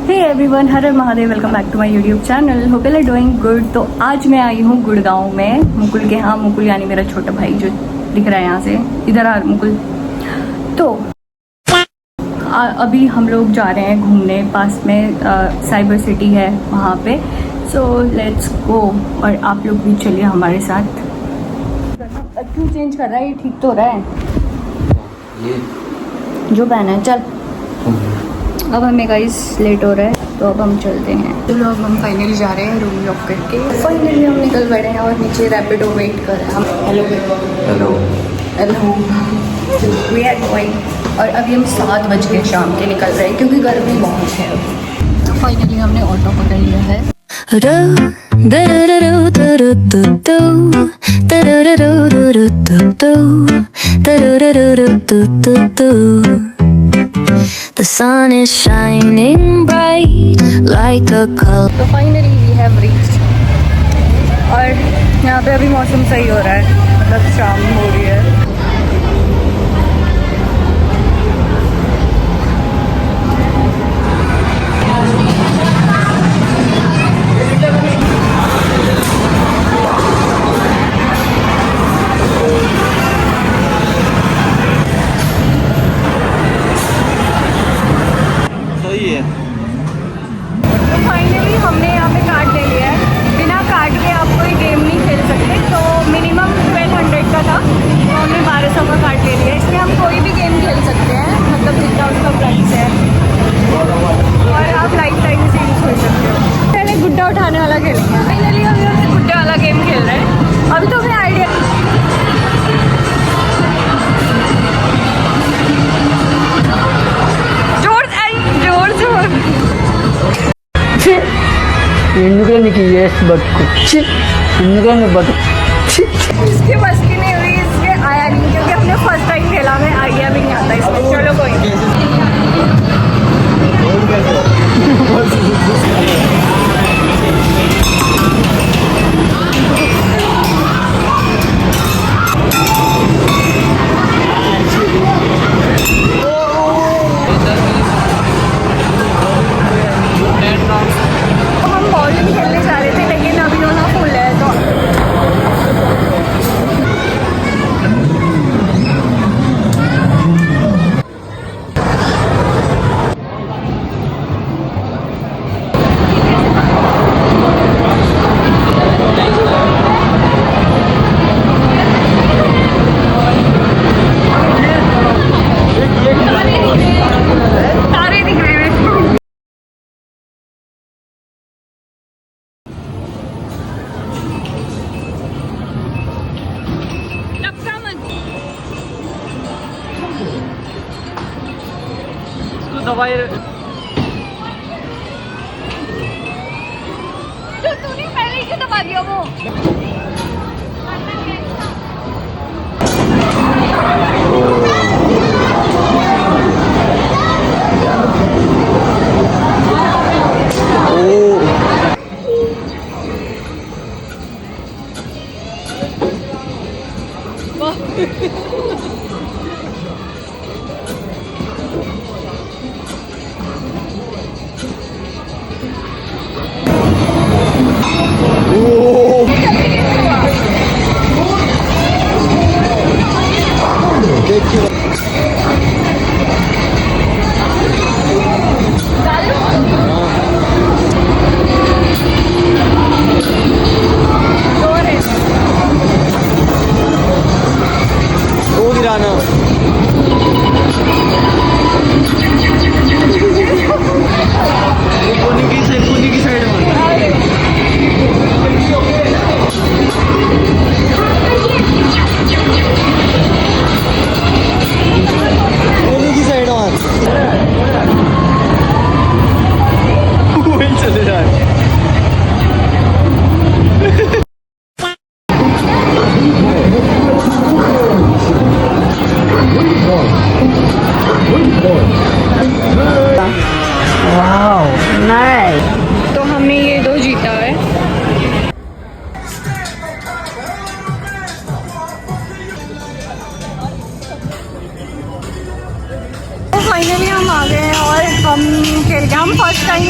Hey everyone, Har Har Mahadev. Welcome back to my YouTube channel. Hope you are doing good. तो आज मैं आई हूँ गुड़गांव में, मुकुल के यहाँ। मुकुल यानी मेरा छोटा भाई जो दिख रहा है यहाँ से। इधर आ मुकुल। तो अभी हम लोग जा रहे हैं घूमने। पास में साइबर सिटी है वहाँ पे। So let's go. और आप लोग भी चलिए हमारे साथ। क्यों चेंज कर रहा है? ये ठीक तो हो रहा है ये जो पहना है। चल अब हमें गाइस लेट हो रहा है तो अब हम चलते हैं। चलो अब हम फाइनली जा रहे हैं रूम लॉक करके। फाइनली हम निकल पड़े हैं और नीचे रैपिडो वेट कर रहे हैं। हम hello hello hello we are going. और अभी हम 7 बज के शाम के निकल रहे हैं क्योंकि गर्मी बहुत है। फाइनली हमने ऑटो पकड़ लिया है। The sun is shining bright like a color. तो फाइनली वी हैव रीच्ड। और यहाँ पे अभी मौसम सही हो रहा है, मतलब शाम हो रही है। तो फाइनली हमने यहाँ पे कार्ड ले लिया है। बिना कार्ड के आप कोई गेम नहीं खेल सकते। तो मिनिमम 1200 का था, तो हमने 1200 का कार्ड ले लिया। इसमें हम कोई भी गेम खेल सकते हैं, मतलब जितना उसका प्राइस है। और आप लाइफ टाइम से यूज़ कर सकते हो। पहले गुड्डा उठाने वाला खेलेंगे। फाइनली अभी हम गुड्डे वाला गेम खेल रहे हैं। अभी तो हमें आइडिया ఎందుకని బతుకు ఎందుకని బతుకు इसकी बस की नहीं हुई, इसके आया नहीं क्योंकि अपने फर्स्ट टाइम खेला में आइडिया भी नहीं आता इसमें। चलो कोई हम बॉलिंग खेलने जा रहे थे लेकिन अभी दोनों फुल है। तो तारे दिख रहे हैं। दवाई तो तूने पहले ही क्यों दबा दिया वो? देखिए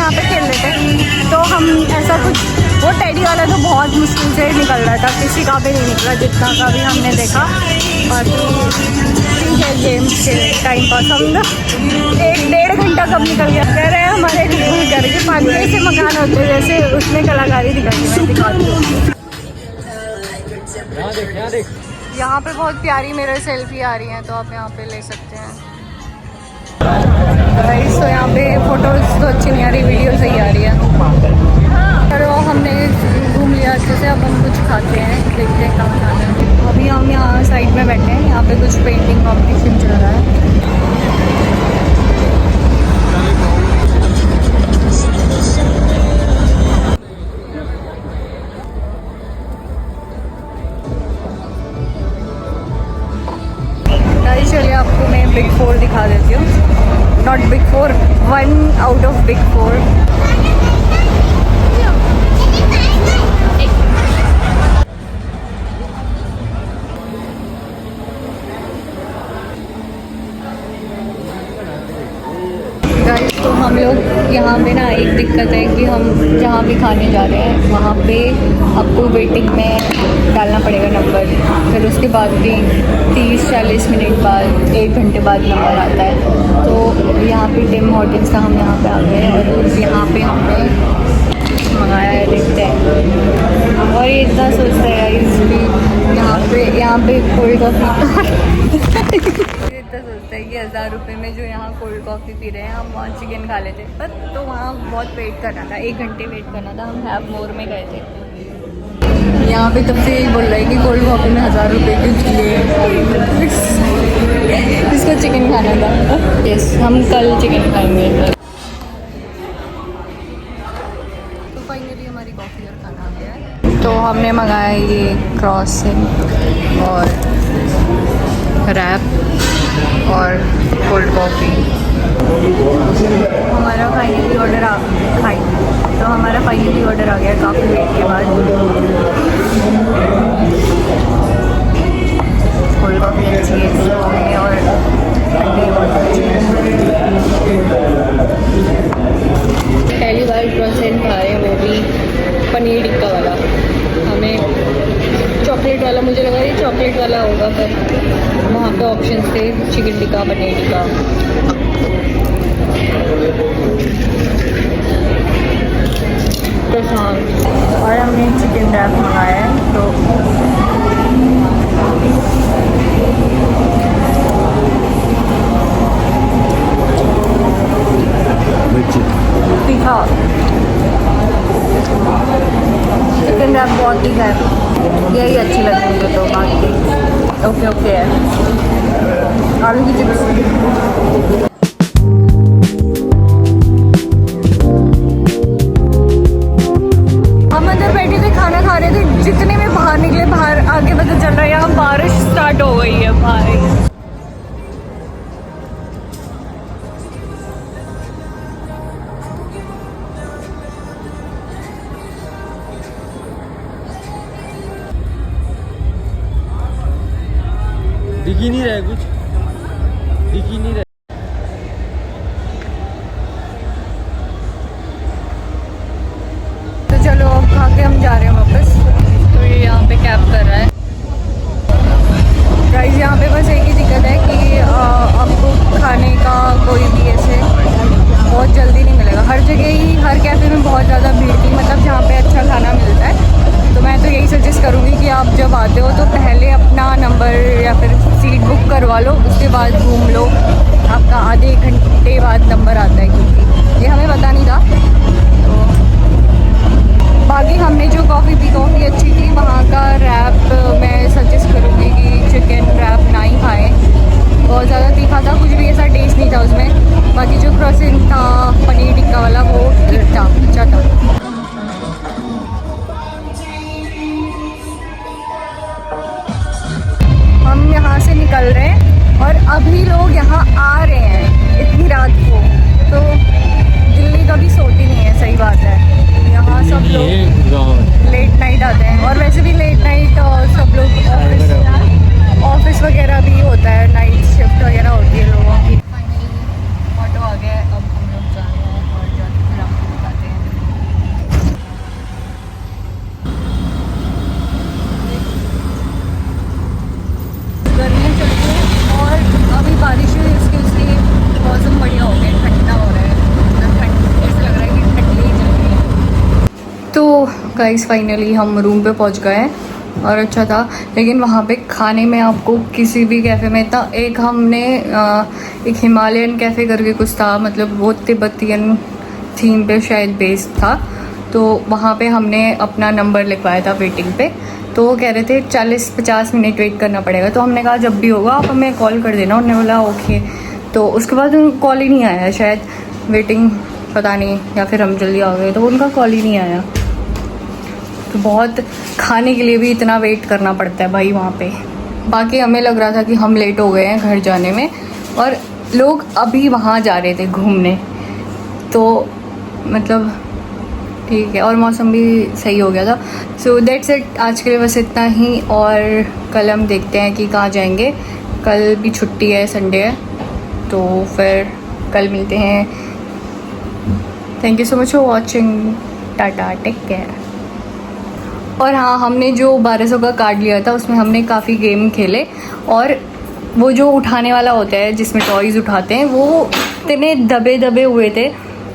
यहाँ पे खेल लेते। तो हम ऐसा कुछ, वो टेडी वाला तो बहुत मुश्किल से निकल रहा था, किसी का भी नहीं निकला जितना का भी हमने देखा। बाकी ठीक है, गेम्स के टाइम पास हम लोग 1-1.5 घंटा कब निकल गया। कह रहे हैं हमारे घर के पानी ऐसे मकान होते जैसे उसमें कलाकारी दिखाई, मैं दिखाती हूँ। यहाँ पे बहुत प्यारी मेरे सेल्फी आ रही हैं, तो आप यहाँ पे ले सकते हैं। तो यहाँ पे फोटोज तो अच्छी नहीं आ रही, वीडियो सही आ रही है। चलो हमने घूम लिया अच्छे से, अब हम कुछ खाते हैं, देखते हैं कहाँ खाना है। अभी हम यहाँ साइड में बैठे हैं, यहाँ पे कुछ पेंटिंग कॉम्पिटिशन चल रहा है। चलिए आपको मैं बिग 4 दिखा देती हूँ, not big 4, 1 out of big 4। Guys तो हम लोग यहाँ पे ना, एक दिक्कत है कि हम जहाँ भी खाने जा रहे हैं वहाँ पे आपको वेटिंग में डालना पड़ेगा नंबर, फिर उसके बाद भी 30-40 मिनट बाद 1 घंटे बाद नंबर आता है। तो यहाँ पे टिम हॉर्टन्स का हम यहाँ पे आ गए और यहाँ पे हमने मंगाया है, देखते हैं। और ये इतना सोचता है इसलिए यहाँ पे कोल्ड कॉफ़ी इतना सोचता है कि 1000 रुपये में जो यहाँ कोल्ड कॉफ़ी पी रहे हैं, हम वहाँ चिकन खा लेते। पर तो वहाँ बहुत वेट करना था, 1 घंटे वेट करना था। हम हैव मोर में गए थे। यहाँ पे तब से यही बोल रहा है कि कोल्ड कॉफ़ी में 1000 रुपये क्यों लिए, इसको चिकन खाना था। यस, हम कल चिकन खाएंगे। तो फाइनली हमारी कॉफ़ी और खाना आ गया है। तो हमने मंगाया ये क्रॉसिंग और रैप और कोल्ड कॉफ़ी। हमारा फाइनली ऑर्डर आ गया काफ़ी वेट के बाद। कोल्ड कॉफ़ी अच्छी है और पहली बार क्रॉसेंट खा रहे हैं, वो भी पनीर टिक्का वाला। हमें चॉकलेट वाला, मुझे लगा ये चॉकलेट वाला होगा, पर वहाँ पे ऑप्शंस थे चिकन टिक्का, पनीर टिक्का। और हमने चिकन रैप मंगाया है। तो तीखा चिकन रैप बहुत तीखा है, यही अच्छी लगी मुझे। तो बाकी ओके है। आलू की चिप्स अंदर बैठे थे, खाना खा रहे थे, जितने में बाहर निकले, बाहर आगे पता चल रहा है यहाँ बारिश स्टार्ट हो गई है भाई। दिख ही नहीं रहा है, कुछ दिख ही नहीं रहा। चलो अब खा के हम जा रहे हैं वापस। तो ये यहाँ पे कैब कर रहा है। गाइस यहाँ पे बस एक ही दिक्कत है कि आपको खाने का कोई भी ऐसे बहुत जल्दी नहीं मिलेगा। हर जगह ही, हर कैफ़े में बहुत ज़्यादा भीड़ थी, मतलब जहाँ पे अच्छा खाना मिलता है। तो मैं तो यही सजेस्ट करूँगी कि आप जब आते हो तो पहले अपना नंबर या फिर सीट बुक करवा लो, उसके बाद घूम लो। आपका आधे घंटे बाद नंबर आता है, क्योंकि ये हमें पता नहीं था। बाकी हमने जो कॉफ़ी पी, कॉफ़ी अच्छी थी। वहाँ का रैप मैं सजेस्ट करूँगी कि चिकन रैप ना ही खाएँ, बहुत ज़्यादा तीखा था, कुछ भी ऐसा टेस्ट नहीं था उसमें। बाकी जो क्रॉसिंग था पनीर टिक्का वाला, वो ठीक था, अच्छा था। हम यहाँ से निकल रहे हैं और अभी लोग यहाँ आ रहे हैं इतनी रात को। तो दिल्ली तो गाइस फाइनली हम रूम पे पहुंच गए हैं और अच्छा था, लेकिन वहाँ पे खाने में आपको किसी भी कैफ़े में इतना, एक हमने एक हिमालयन कैफ़े करके कुछ था, मतलब वो तिब्बतियन थीम पे शायद बेस्ड था, तो वहाँ पे हमने अपना नंबर लिखवाया था वेटिंग पे। तो वो कह रहे थे 40-50 मिनट वेट करना पड़ेगा, तो हमने कहा जब भी होगा आप हमें कॉल कर देना। उन्होंने बोला ओके। तो उसके बाद कॉल ही नहीं आया, शायद वेटिंग पता नहीं, या फिर हम जल्दी आ गए तो उनका कॉल ही नहीं आया। तो बहुत खाने के लिए भी इतना वेट करना पड़ता है भाई वहाँ पे। बाकी हमें लग रहा था कि हम लेट हो गए हैं घर जाने में, और लोग अभी वहाँ जा रहे थे घूमने, तो मतलब ठीक है, और मौसम भी सही हो गया था। सो दैट्स इट, आज के लिए बस इतना ही, और कल हम देखते हैं कि कहाँ जाएंगे। कल भी छुट्टी है, संडे है, तो फिर कल मिलते हैं। Thank you so much for watching, tata, take care. और हाँ, हमने जो 1200 का कार्ड लिया था उसमें हमने काफ़ी गेम खेले, और वो जो उठाने वाला होता है जिसमें टॉयज़ उठाते हैं, वो इतने दबे दबे हुए थे,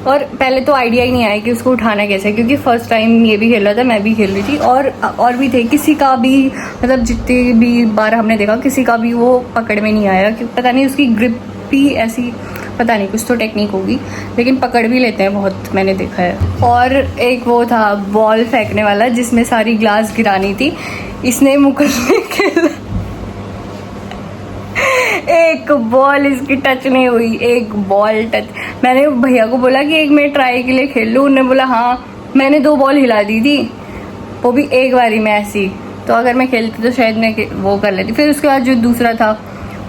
और पहले तो आइडिया ही नहीं आया कि उसको उठाना कैसे है, क्योंकि फ़र्स्ट टाइम ये भी खेल रहा था, मैं भी खेल रही थी, और भी थे, किसी का भी मतलब जितनी भी बार हमने देखा किसी का भी वो पकड़ में नहीं आया, कि पता नहीं उसकी ग्रिप भी ऐसी, पता नहीं कुछ तो टेक्निक होगी, लेकिन पकड़ भी लेते हैं बहुत, मैंने देखा है। और एक वो था बॉल फेंकने वाला जिसमें सारी ग्लास गिरानी थी, इसने मुकुट में खेला, एक बॉल इसकी टच नहीं हुई, एक बॉल टच। मैंने भैया को बोला कि एक मैं ट्राई के लिए खेल लूँ, उन्होंने बोला हाँ। मैंने 2 बॉल हिला दी थी, वो भी एक बारी में ऐसी, तो अगर मैं खेलती तो शायद मैं वो कर लेती। फिर उसके बाद जो दूसरा था,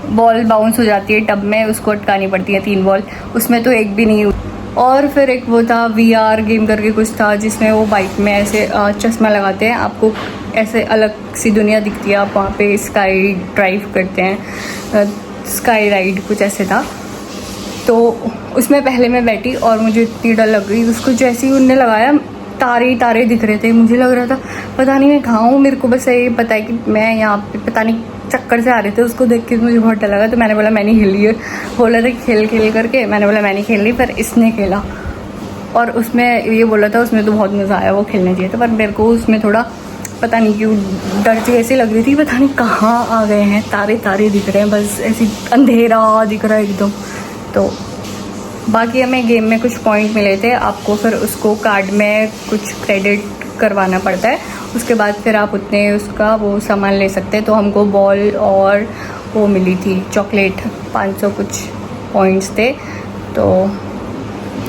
बॉल बाउंस हो जाती है टब में, उसको अटकानी पड़ती है 3 बॉल, उसमें तो एक भी नहीं हुई। और फिर एक वो था VR गेम करके कुछ था, जिसमें वो बाइक में ऐसे चश्मा लगाते हैं, आपको ऐसे अलग सी दुनिया दिखती है, आप वहाँ पे स्काई ड्राइव करते हैं, स्काई राइड कुछ ऐसे था। तो उसमें पहले मैं बैठी और मुझे इतनी डर लग गई, उसको जैसे ही उनने लगाया तारे ही तारे दिख रहे थे, मुझे लग रहा था पता नहीं मैं कहाँ हूँ, मेरे को बस ये पता है कि मैं यहाँ पे, पता नहीं चक्कर से आ रहे थे, उसको देख के मुझे बहुत डर लगा। तो मैंने बोला मैं नहीं हिली है, बोला था खेल खेल करके, मैंने बोला मैं नहीं खेल रही, पर इसने खेला, और उसमें ये बोला था उसमें तो बहुत मज़ा आया, वो खेलना चाहिए था, पर मेरे को उसमें थोड़ा पता नहीं क्यों डर सी ऐसी लग रही थी, पता नहीं कहाँ आ गए हैं, तारे तारे दिख रहे हैं, बस ऐसी अंधेरा दिख रहा है एकदम। तो बाकी हमें गेम में कुछ पॉइंट मिले थे, आपको फिर उसको कार्ड में कुछ क्रेडिट करवाना पड़ता है, उसके बाद फिर आप उतने उसका वो सामान ले सकते हैं। तो हमको बॉल और वो मिली थी चॉकलेट, 500 कुछ पॉइंट्स थे। तो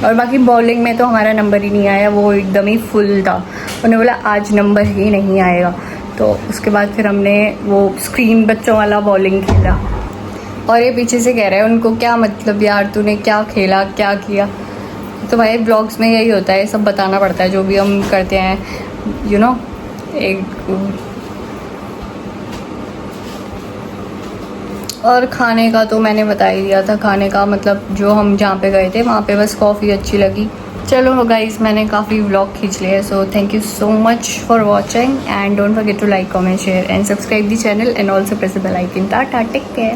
और बाकी बॉलिंग में तो हमारा नंबर ही नहीं आया, वो एकदम ही फुल था, उन्होंने बोला आज नंबर ही नहीं आएगा। तो उसके बाद फिर हमने वो स्क्रीन बच्चों वाला बॉलिंग खेला, और ये पीछे से कह रहे हैं उनको क्या मतलब यार तूने क्या खेला क्या किया। तो भाई ब्लॉग्स में यही होता है, सब बताना पड़ता है जो भी हम करते हैं, यू नो। एक और खाने का तो मैंने बता ही दिया था, खाने का मतलब जो हम जहाँ पे गए थे वहाँ पे बस कॉफ़ी अच्छी लगी। चलो गाइस, मैंने काफ़ी व्लॉग खींच लिया है, so thank you so much for watching, and don't forget to like, comment, share and subscribe the channel, and also press the bell icon. Tata, take care.